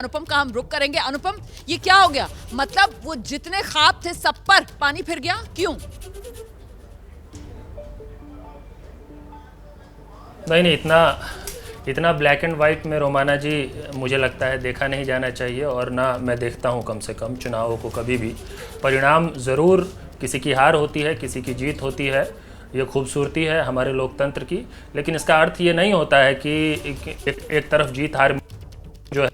अनुपम का हम रुक करेंगे। अनुपम, ये क्या हो गया? मतलब वो जितने ख्वाब थे सब पर पानी फिर गया, क्यों? नहीं, इतना ब्लैक एंड वाइट में रोमाना जी मुझे लगता है देखा नहीं जाना चाहिए, और ना मैं देखता हूँ कम से कम चुनावों को कभी भी। परिणाम ज़रूर किसी की हार होती है, किसी की जीत होती है, ये खूबसूरती है हमारे लोकतंत्र की। लेकिन इसका अर्थ ये नहीं होता है कि एक तरफ जीत हार जो है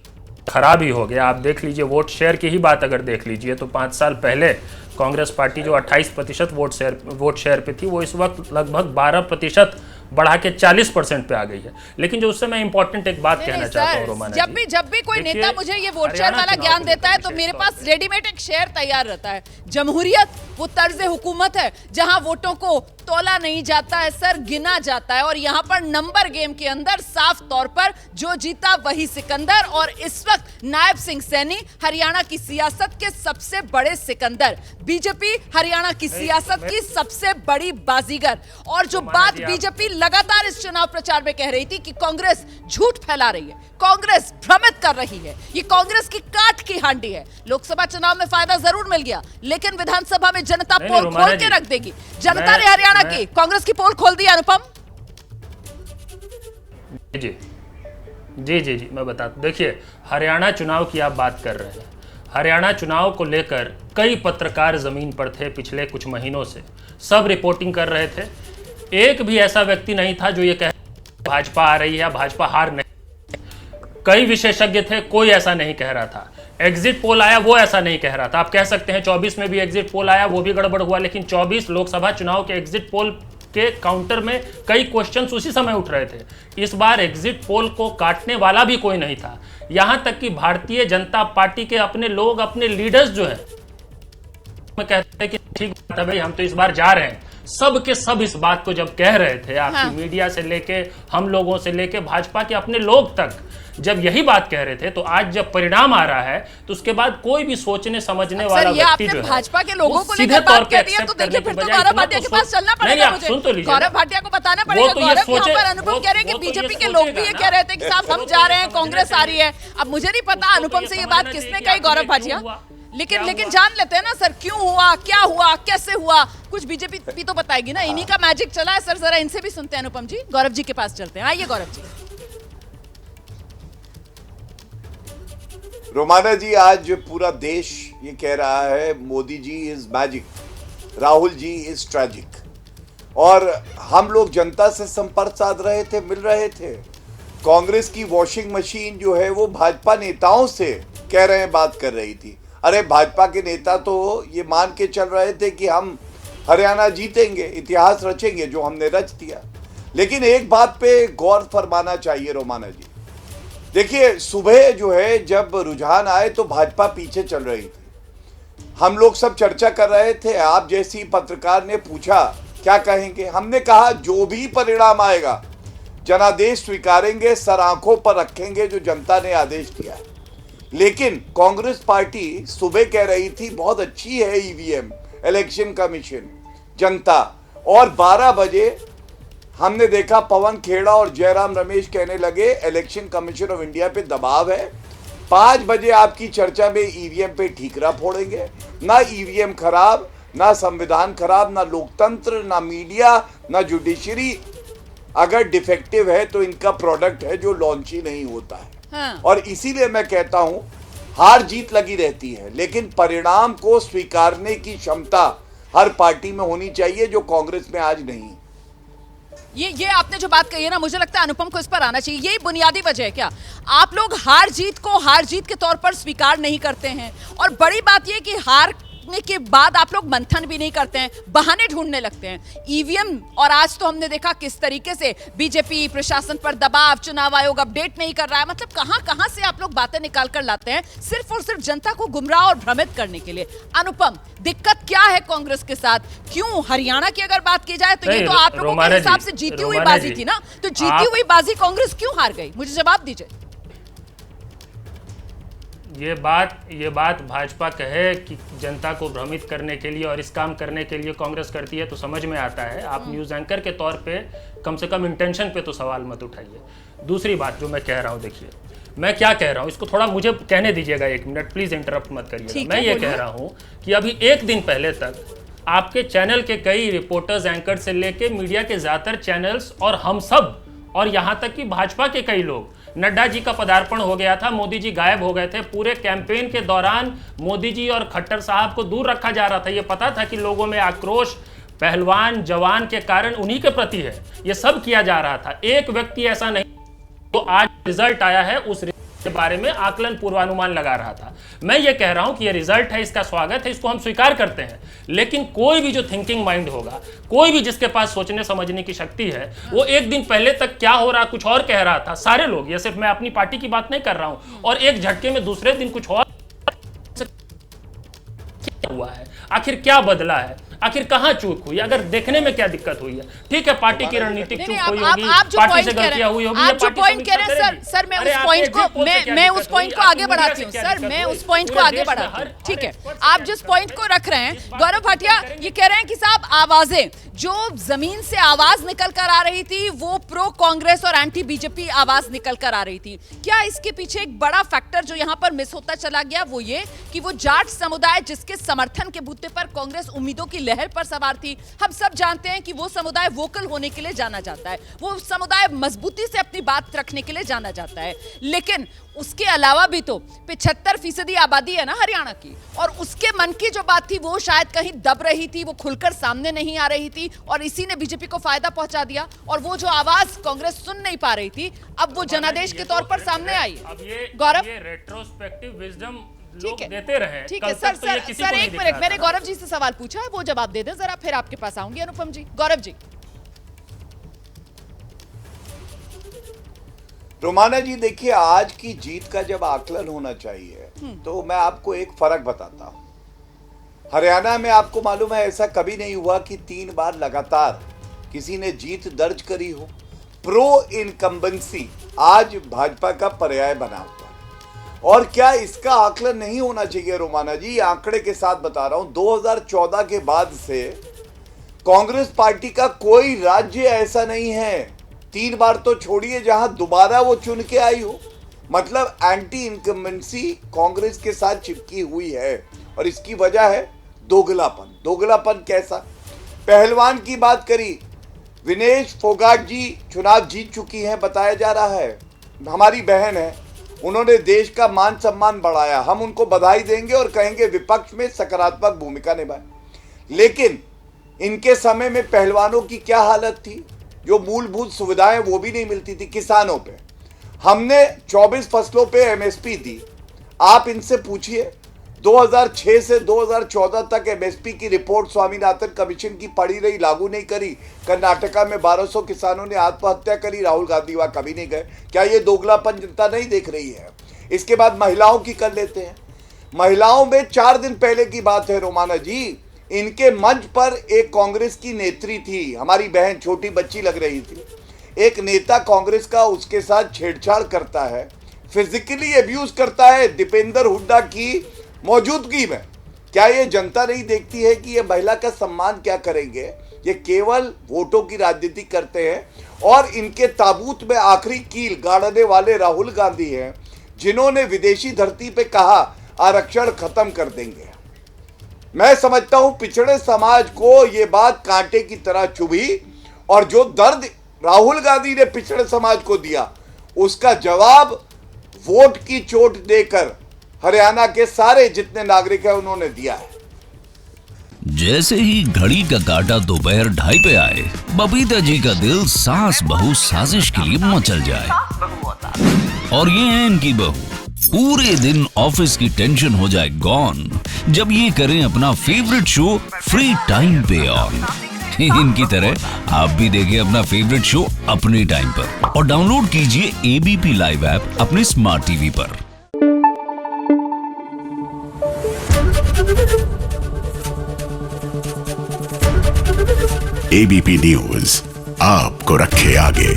खराब ही हो गया। आप देख लीजिए, वोट शेयर की ही बात अगर देख लीजिए तो 5 साल पहले कांग्रेस पार्टी जो 28% वोट शेयर पे थी, वो इस वक्त लगभग 12% बढ़ा के 40% पे आ गई है। लेकिन जो उससे मैं इंपॉर्टेंट एक बात कहना चाहता हूँ रोमाना जी, जब भी कोई नेता मुझे ये वोट शेयर वाला ज्ञान देता है तो मेरे पास रेडीमेड एक शेयर तैयार रहता है। जमहूरियत वो तर्ज हुकूमत है जहां वोटों को तोला नहीं जाता है सर, गिना जाता है। और यहाँ पर नंबर गेम के अंदर साफ तौर पर जो जीता वही सिकंदर। और इस वक्त नायब सिंह सैनी हरियाणा की सियासत के सबसे बड़े सिकंदर, बीजेपी हरियाणा की सियासत की सबसे बड़ी बाजीगर। और जो बात बीजेपी लगातार इस चुनाव प्रचार में कह रही थी कि कांग्रेस झूठ फैला रही है, कांग्रेस भ्रमित कर रही है, ये कांग्रेस की काट की हांडी है। लोकसभा चुनाव में फायदा जरूर मिल गया, लेकिन विधानसभा में जनता पोल खोल के रख देगी। जनता ने हरियाणा की कांग्रेस की पोल खोल दी। अनुपम जी मैं बताता, देखिए हरियाणा चुनाव की आप बात कर रहे हैं। हरियाणा चुनाव को लेकर कई पत्रकार जमीन पर थे पिछले कुछ महीनों से, सब रिपोर्टिंग कर रहे थे। एक भी ऐसा व्यक्ति नहीं था जो ये कहे भाजपा आ रही है, भाजपा हार नहीं। कई विशेषज्ञ थे, कोई ऐसा नहीं कह रहा था। एग्जिट पोल आया, वो ऐसा नहीं कह रहा था। आप कह सकते हैं 24 में भी एग्जिट पोल आया, वो भी गड़बड़ हुआ, लेकिन 24 लोकसभा चुनाव के एग्जिट पोल के काउंटर में कई क्वेश्चंस उसी समय उठ रहे थे। इस बार एग्जिट पोल को काटने वाला भी कोई नहीं था। यहां तक कि भारतीय जनता पार्टी के अपने लोग, अपने लीडर्स जो है, मैं कहते हैं कि ठीक बात है भाई, हम तो इस बार जा रहे हैं। सब के सब इस बात को जब कह रहे थे, आपकी मीडिया से लेके हम लोगों से लेके भाजपा के अपने लोग तक जब यही बात कह रहे थे, तो आज जब परिणाम आ रहा है तो उसके बाद कोई भी सोचने समझने वाला व्यक्ति जो है, भाजपा के लोगों को लेकर बात कर रही है, तो देखिए फिर तो गौरव भाटिया के पास चलना पड़ेगा मुझे। सुन तो लीजिए, गौरव भाटिया को बताना पड़ेगा। गौरव यहाँ पर अनुपम कह रहे हैं कि बीजेपी के लोग भी ये कह रहे थे कि साहब हम जा रहे हैं, कांग्रेस आ रही है। अब मुझे नहीं पता अनुपम से ये बात किसने कही, गौरव भाटिया, लेकिन जान लेते हैं ना सर, क्यों हुआ, क्या हुआ, कैसे हुआ, कुछ बीजेपी भी तो बताएगी ना। इन्हीं का मैजिक चला है सर, जरा इनसे भी सुनते हैं। अनुपम जी, गौरव जी के पास चलते हैं। आइए गौरव जी। रोमाना जी, आज पूरा देश ये कह रहा है Modi ji is magic, Rahul ji is tragic. और हम लोग जनता से संपर्क साध रहे थे, मिल रहे थे। कांग्रेस की वॉशिंग मशीन जो है वो भाजपा नेताओं से कह रहे हैं, बात कर रही थी। अरे भाजपा के नेता तो ये मान के चल रहे थे कि हम हरियाणा जीतेंगे, इतिहास रचेंगे, जो हमने रच दिया। लेकिन एक बात पे गौर फरमाना चाहिए रोमाना जी। देखिए, सुबह जो है जब रुझान आए तो भाजपा पीछे चल रही थी। हम लोग सब चर्चा कर रहे थे। आप जैसी पत्रकार ने पूछा क्या कहेंगे, हमने कहा जो भी परिणाम आएगा जनादेश स्वीकारेंगे, सर आंखों पर रखेंगे जो जनता ने आदेश दिया है। लेकिन कांग्रेस पार्टी सुबह कह रही थी बहुत अच्छी है ईवीएम, इलेक्शन कमीशन, जनता। और 12 बजे हमने देखा पवन खेड़ा और जयराम रमेश कहने लगे इलेक्शन कमीशन ऑफ इंडिया पे दबाव है। 5 बजे आपकी चर्चा में ईवीएम पे ठीकरा फोड़ेंगे। ना ईवीएम खराब, ना संविधान खराब, ना लोकतंत्र, ना मीडिया, ना जुडिशरी। अगर डिफेक्टिव है तो इनका प्रोडक्ट है जो लॉन्च ही नहीं होता है। और इसीलिए मैं कहता हूं हार जीत लगी रहती है, लेकिन परिणाम को स्वीकारने की क्षमता हर पार्टी में होनी चाहिए, जो कांग्रेस में आज नहीं। ये आपने जो बात कही है ना, मुझे लगता है अनुपम को इस पर आना चाहिए। यही बुनियादी वजह है क्या? आप लोग हार जीत को हार जीत के तौर पर स्वीकार नहीं करते हैं। और बड़ी बात यह कि हार के बाद आप लोग मंथन भी नहीं करते हैं, बहाने ढूंढने लगते हैं। ईवीएम, और आज तो हमने देखा किस तरीके से बीजेपी प्रशासन पर दबाव, चुनाव आयोग अपडेट नहीं कर रहा है। मतलब कहां से आप लोग बातें निकाल कर लाते हैं सिर्फ और सिर्फ जनता को गुमराह और भ्रमित करने के लिए। अनुपम, दिक्कत क्या है कांग्रेस के साथ? क्यों हरियाणा की अगर बात की जाए तो ये तो आप लोगों के हिसाब से जीती हुई बाजी थी ना, तो जीती हुई बाजी कांग्रेस क्यों हार गई? मुझे जवाब दीजिए। ये बात भाजपा कहे कि जनता को भ्रमित करने के लिए और इस काम करने के लिए कांग्रेस करती है तो समझ में आता है। आप न्यूज़ एंकर के तौर पे कम से कम इंटेंशन पे तो सवाल मत उठाइए। दूसरी बात जो मैं कह रहा हूँ, देखिए मैं क्या कह रहा हूं, इसको थोड़ा मुझे कहने दीजिएगा, 1 मिनट प्लीज इंटरप्ट मत करिएगा। मैं ये कह रहा हूं कि अभी 1 दिन पहले तक आपके चैनल के कई रिपोर्टर्स, एंकर से लेके मीडिया के ज्यादातर चैनल्स और हम सब, और यहां तक कि भाजपा के कई लोग, नड्डा जी का पदार्पण हो गया था, मोदी जी गायब हो गए थे, पूरे कैंपेन के दौरान मोदी जी और खट्टर साहब को दूर रखा जा रहा था। ये पता था कि लोगों में आक्रोश पहलवान जवान के कारण उन्हीं के प्रति है, ये सब किया जा रहा था। एक व्यक्ति ऐसा नहीं तो आज रिजल्ट आया है उस के बारे में आकलन पूर्वानुमान लगा रहा था। मैं ये कह रहा हूं कि ये रिजल्ट है, इसका स्वागत है, इसको हम स्वीकार करते हैं, लेकिन कोई भी जो थिंकिंग माइंड होगा, कोई भी जिसके पास सोचने समझने की शक्ति है, वो 1 दिन पहले तक क्या हो रहा कुछ और कह रहा था। सारे लोग, ये सिर्फ मैं अपनी पार्टी की बात नहीं कर रहा हूं, और एक झटके में दूसरे दिन कुछ और हुआ है। आखिर क्या बदला है, आखिर कहां चूक हुई, अगर देखने में क्या दिक्कत हुई है। ठीक है, पार्टी की रणनीतिक चूक हुई होगी, पार्टी से गलतियां हुई होगी, आप जो पॉइंट कह रहे हैं सर मैं उस पॉइंट को मैं उस पॉइंट को आगे बढ़ाती हूं सर, मैं उस पॉइंट को आगे बढ़ाती हूं। ठीक है, आप जिस पॉइंट को रख रहे हैं, गौरव भाटिया ये कह रहे हैं कि साहब आवाजें जो जमीन से आवाज निकल कर आ रही थी वो प्रो कांग्रेस और एंटी बीजेपी आवाज निकल कर आ रही थी। क्या इसके पीछे एक बड़ा फैक्टर जो यहां पर मिस होता चला गया वो ये कि वो जाट समुदाय जिसके समर्थन के बूते पर कांग्रेस उम्मीदों की लहर पर सवार थी, हम सब जानते हैं कि वो समुदाय वोकल होने के लिए जाना जाता है, वो समुदाय मजबूती से अपनी बात रखने के लिए जाना जाता है, लेकिन उसके अलावा भी तो 75% आबादी है ना हरियाणा की, और उसके मन की जो बात थी वो शायद कहीं दब रही थी, वो खुलकर सामने नहीं आ रही थी, और इसी ने बीजेपी को फायदा पहुंचा दिया, और वो जो आवाज कांग्रेस सुन नहीं पा रही थी अब वो जनादेश के तौर पर सामने आई। गौरव, ये रेट्रोस्पेक्टिव विजडम ठीक है, देते रहे। ठीक है सर, सर 1 मिनट, मैंने गौरव जी से सवाल पूछा है, वो जवाब दे दें जरा, फिर आपके पास आऊंगी अनुपम जी। गौरव जी। रोमाना जी देखिए, आज की जीत का जब आकलन होना चाहिए तो मैं आपको एक फर्क बताता हूं। हरियाणा में आपको मालूम है ऐसा कभी नहीं हुआ कि 3 बार लगातार किसी ने जीत दर्ज करी हो। प्रो इनकम्बेंसी आज भाजपा का पर्याय बना हुआ। और क्या इसका आकलन नहीं होना चाहिए रोमाना जी? आंकड़े के साथ बता रहा हूं, 2014 के बाद से कांग्रेस पार्टी का कोई राज्य ऐसा नहीं है, 3 बार तो छोड़िए, जहां दोबारा वो चुन के आई हो। मतलब एंटी इनकम्बेंसी कांग्रेस के साथ चिपकी हुई है, और इसकी वजह है दोगलापन। दोगलापन कैसा? पहलवान की बात करी, विनेश फोगाट जी चुनाव जीत चुकी हैं बताया जा रहा है, हमारी बहन है, उन्होंने देश का मान सम्मान बढ़ाया, हम उनको बधाई देंगे और कहेंगे विपक्ष में सकारात्मक भूमिका निभाए। लेकिन इनके समय में पहलवानों की क्या हालत थी? जो मूलभूत सुविधाएं वो भी नहीं मिलती थी। किसानों पे हमने 24 फसलों पे एमएसपी दी। आप इनसे पूछिए, 2006 से 2014 तक एमएसपी की रिपोर्ट स्वामीनाथन कमीशन की पड़ी रही, लागू नहीं करी। कर्नाटका में 1200 किसानों ने आत्महत्या करी, राहुल गांधी वहां कभी नहीं गए। क्या ये दोगलापन जनता नहीं देख रही है? इसके बाद महिलाओं की कर लेते हैं। महिलाओं में 4 दिन पहले की बात है रोमाना जी, इनके मंच पर एक कांग्रेस की नेत्री थी, हमारी बहन, छोटी बच्ची लग रही थी। एक नेता कांग्रेस का उसके साथ छेड़छाड़ करता है, फिजिकली अब्यूज करता है दीपेंद्र हुड्डा की मौजूदगी में। क्या ये जनता नहीं देखती है कि ये महिला का सम्मान क्या करेंगे? ये केवल वोटों की राजनीति करते हैं, और इनके ताबूत में आखिरी कील गाड़ने वाले राहुल गांधी हैं, जिन्होंने विदेशी धरती पे कहा आरक्षण खत्म कर देंगे। मैं समझता हूं पिछड़े समाज को ये बात कांटे की तरह चुभी, और जो दर्द राहुल गांधी ने पिछड़े समाज को दिया उसका जवाब वोट की चोट देकर हरियाणा के सारे जितने नागरिक हैं उन्होंने दिया है। जैसे ही घड़ी का काटा दोपहर 2:30 पे आए, बबीता जी का दिल सास बहू साजिश के लिए मचल जाए। और ये है इनकी बहू, पूरे दिन ऑफिस की टेंशन हो जाए गॉन जब ये करें अपना फेवरेट शो फ्री टाइम पे ऑन। इनकी तरह आप भी देखें अपना फेवरेट शो अपने टाइम पर, और डाउनलोड कीजिए एबीपी लाइव ऐप अपने स्मार्ट टीवी पर। एबीपी न्यूज आपको रखे आगे।